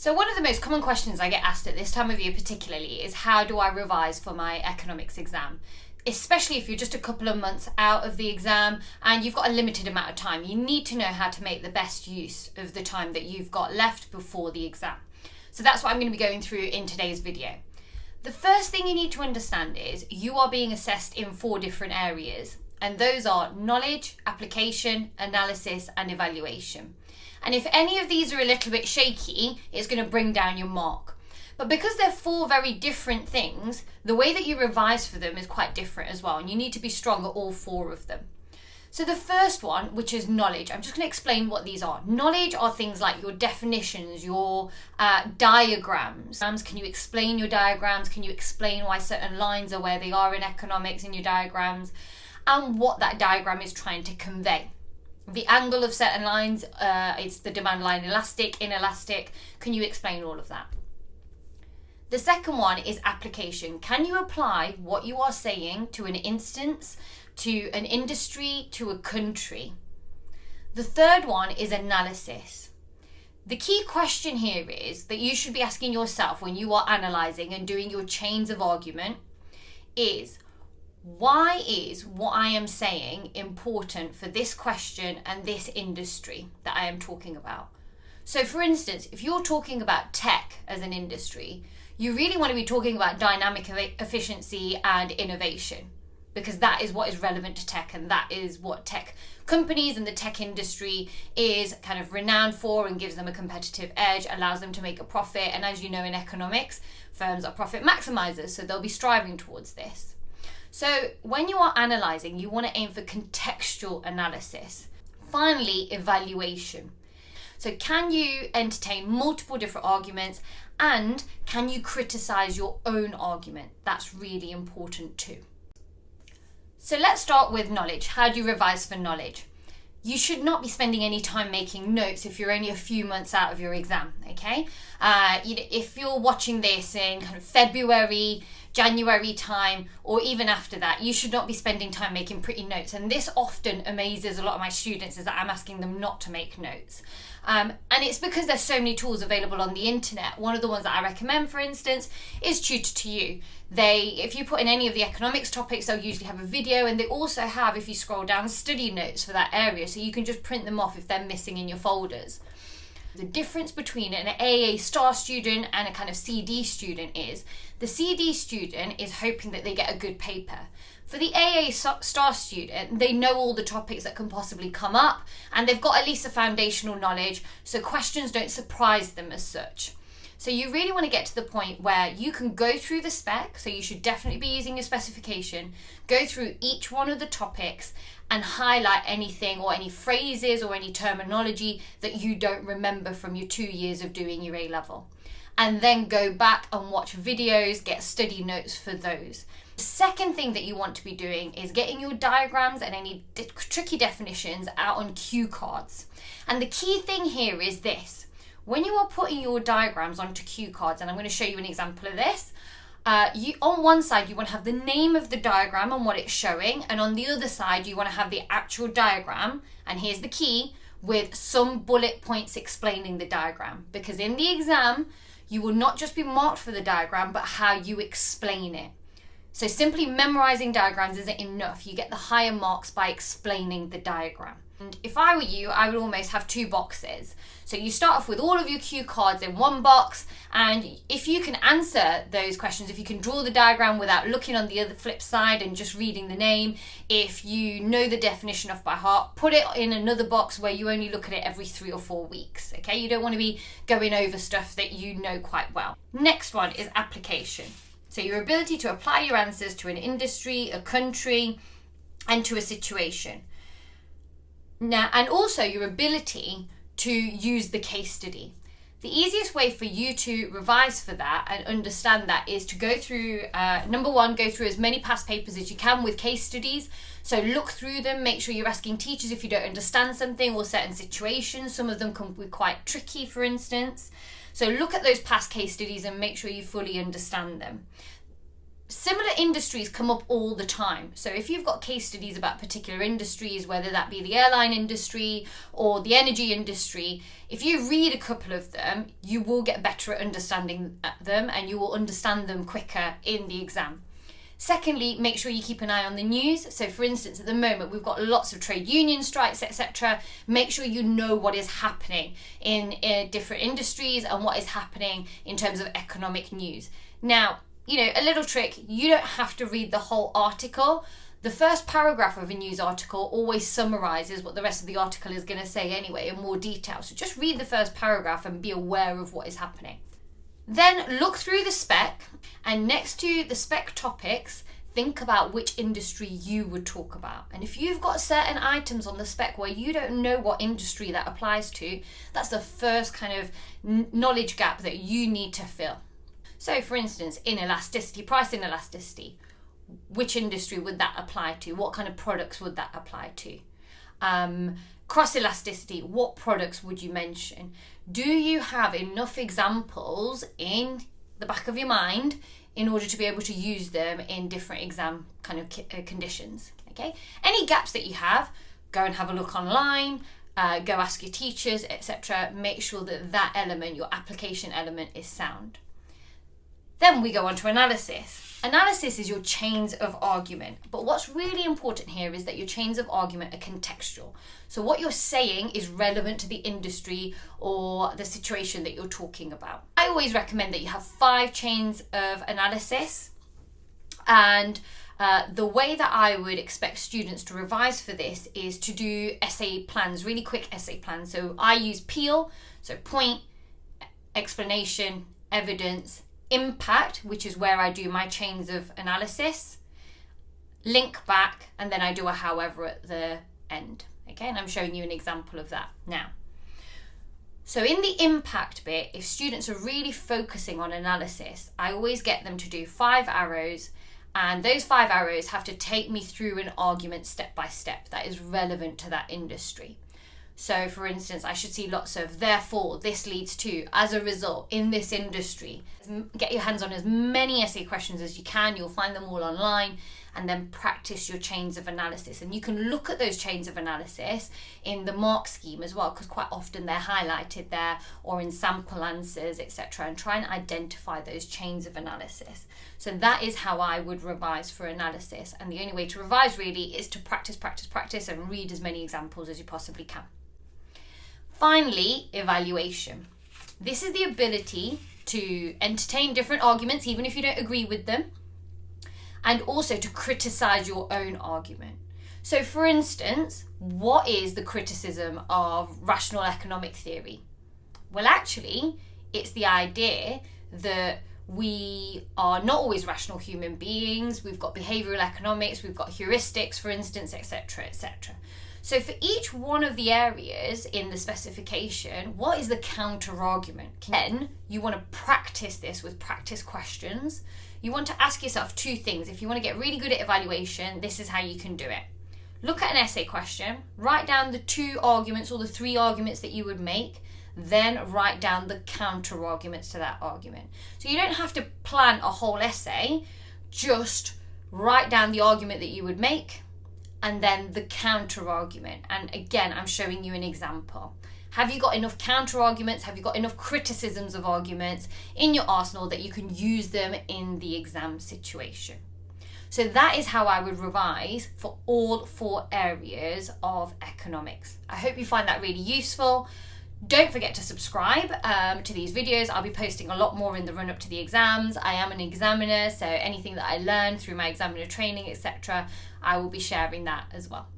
So one of the most common questions I get asked at this time of year particularly is, how do I revise for my economics exam? Especially if you're just a couple of months out of the exam and you've got a limited amount of time. You need to know how to make the best use of the time that you've got left before the exam. So that's what I'm going to be going through in today's video. The first thing you need to understand is you are being assessed in 4 different areas, and those are knowledge, application, analysis, and evaluation. And if any of these are a little bit shaky, it's going to bring down your mark. But because they're 4 very different things, the way that you revise for them is quite different as well, and you need to be strong at all 4 of them. So the first one, which is knowledge, I'm just going to explain what these are. Knowledge are things like your definitions, your diagrams. Can you explain your diagrams? Can you explain why certain lines are where they are in economics in your diagrams, and what that diagram is trying to convey? The angle of certain lines, it's the demand line elastic, inelastic. Can you explain all of that? The second one is application. Can you apply what you are saying to an instance, to an industry, to a country? The third one is analysis. The key question here is that you should be asking yourself when you are analysing and doing your chains of argument is, why is what I am saying important for this question and this industry that I am talking about? So for instance, if you're talking about tech as an industry, you really want to be talking about dynamic efficiency and innovation, because that is what is relevant to tech, and that is what tech companies and the tech industry is kind of renowned for and gives them a competitive edge, allows them to make a profit. And as you know, in economics, firms are profit maximizers, so they'll be striving towards this. So when you are analysing, you want to aim for contextual analysis. Finally, evaluation. So can you entertain multiple different arguments, and can you criticise your own argument? That's really important too. So let's start with knowledge. How do you revise for knowledge? You should not be spending any time making notes if you're only a few months out of your exam, okay? If you're watching this in kind of February, January time, or even after that, you should not be spending time making pretty notes. And this often amazes a lot of my students, is that I'm asking them not to make notes. And it's because there's so many tools available on the internet. One of the ones that I recommend, for instance, is Tutor2U. If you put in any of the economics topics, they'll usually have a video, and they also have, if you scroll down, study notes for that area, so you can just print them off if they're missing in your folders. The difference between an AA star student and a kind of CD student is, the CD student is hoping that they get a good paper. For the AA star student, they know all the topics that can possibly come up, and they've got at least a foundational knowledge, so questions don't surprise them as such. So you really want to get to the point where you can go through the spec, so you should definitely be using your specification, go through each one of the topics and highlight anything or any phrases or any terminology that you don't remember from your 2 years of doing your A level. And then go back and watch videos, get study notes for those. The second thing that you want to be doing is getting your diagrams and any tricky definitions out on cue cards. And the key thing here is this. When you are putting your diagrams onto cue cards, and I'm going to show you an example of this, on one side you want to have the name of the diagram and what it's showing, and on the other side you want to have the actual diagram, and here's the key, with some bullet points explaining the diagram. Because in the exam, you will not just be marked for the diagram, but how you explain it. So simply memorising diagrams isn't enough. You get the higher marks by explaining the diagram. And if I were you, I would almost have 2 boxes. So you start off with all of your cue cards in one box, and if you can answer those questions, if you can draw the diagram without looking on the other flip side and just reading the name, if you know the definition off by heart, put it in another box where you only look at it every 3 or 4 weeks, okay? You don't want to be going over stuff that you know quite well. Next one is application. So your ability to apply your answers to an industry, a country, and to a situation. Now, and also your ability to use the case study. The easiest way for you to revise for that and understand that is to go through, number one, go through as many past papers as you can with case studies. So look through them, make sure you're asking teachers if you don't understand something or certain situations. Some of them can be quite tricky, for instance. So look at those past case studies and make sure you fully understand them. Similar industries come up all the time. So if you've got case studies about particular industries, whether that be the airline industry or the energy industry, if you read a couple of them, you will get better at understanding them and you will understand them quicker in the exam. Secondly, make sure you keep an eye on the news. So for instance, at the moment, we've got lots of trade union strikes, etc. Make sure you know what is happening in different industries and what is happening in terms of economic news. Now, a little trick, you don't have to read the whole article. The first paragraph of a news article always summarizes what the rest of the article is going to say anyway in more detail. So just read the first paragraph and be aware of what is happening. Then look through the spec, and next to the spec topics, think about which industry you would talk about. And if you've got certain items on the spec where you don't know what industry that applies to, that's the first kind of knowledge gap that you need to fill. So for instance, inelasticity, price inelasticity, which industry would that apply to? What kind of products would that apply to? Cross elasticity, what products would you mention? Do you have enough examples in the back of your mind in order to be able to use them in different exam kind of conditions? Okay. Any gaps that you have, go and have a look online, go ask your teachers, etc. Make sure that that element, your application element, is sound. Then we go on to analysis. Analysis is your chains of argument. But what's really important here is that your chains of argument are contextual. So what you're saying is relevant to the industry or the situation that you're talking about. I always recommend that you have 5 chains of analysis. And the way that I would expect students to revise for this is to do essay plans, really quick essay plans. So I use PEEL, so point, explanation, evidence, impact, which is where I do my chains of analysis, link back, and then I do a however at the end. Okay, and I'm showing you an example of that now. So in the impact bit, if students are really focusing on analysis, I always get them to do 5 arrows, and those 5 arrows have to take me through an argument step by step that is relevant to that industry. So for instance, I should see lots of therefore, this leads to, as a result, in this industry. Get your hands on as many essay questions as you can. You'll find them all online, and then practice your chains of analysis. And you can look at those chains of analysis in the mark scheme as well, because quite often they're highlighted there or in sample answers, etc. And try and identify those chains of analysis. So that is how I would revise for analysis. And the only way to revise really is to practice and read as many examples as you possibly can. Finally, evaluation. This is the ability to entertain different arguments, even if you don't agree with them, and also to criticize your own argument. So for instance, what is the criticism of rational economic theory? Well, actually, it's the idea that we are not always rational human beings. We've got behavioral economics, we've got heuristics, for instance, etc., etc. So for each one of the areas in the specification, what is the counter argument? Then you want to practice this with practice questions. You want to ask yourself 2 things. If you want to get really good at evaluation, this is how you can do it. Look at an essay question, write down the 2 arguments or the 3 arguments that you would make, then write down the counter arguments to that argument. So you don't have to plan a whole essay, just write down the argument that you would make, and then the counter argument. And again, I'm showing you an example. Have you got enough counter arguments? Have you got enough criticisms of arguments in your arsenal that you can use them in the exam situation? So that is how I would revise for all 4 areas of economics. I hope you find that really useful. Don't forget to subscribe to these videos. I'll be posting a lot more in the run up to the exams. I am an examiner, so anything that I learn through my examiner training, etc., I will be sharing that as well.